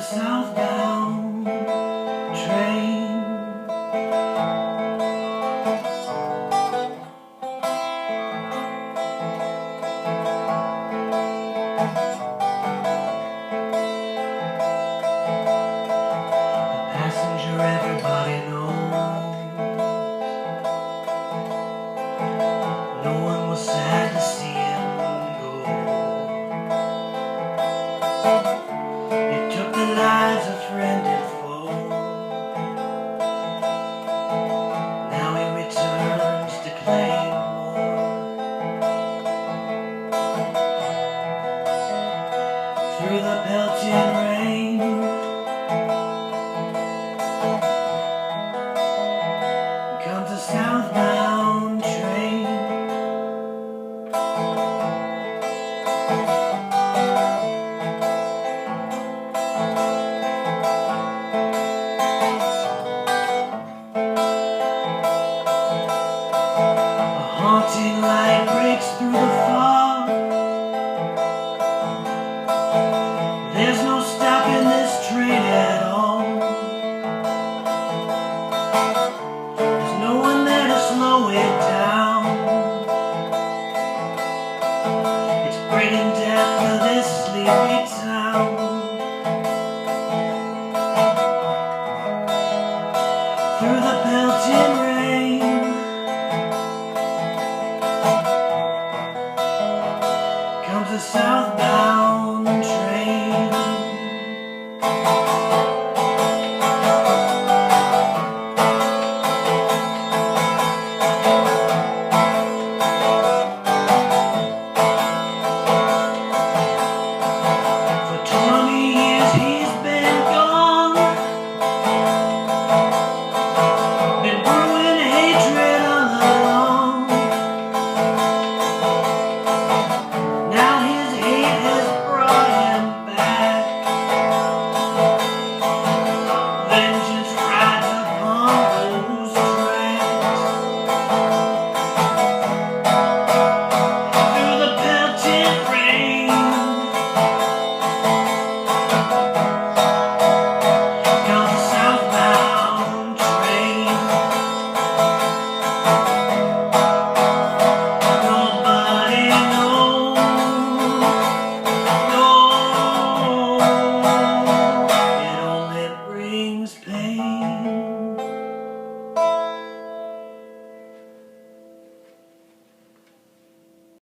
southbound train. A passenger everybody knows. No one was sad to see him go. It took the lives of friend and foe. Now he returns to claim more. Through the pelting rain, comes a southbound train. Haunting light breaks through the fog. There's no stopping this train at all. There's no one there to slow it down. It's bringing death to this sleepy town. Through the pelting rain, comes a southbound train.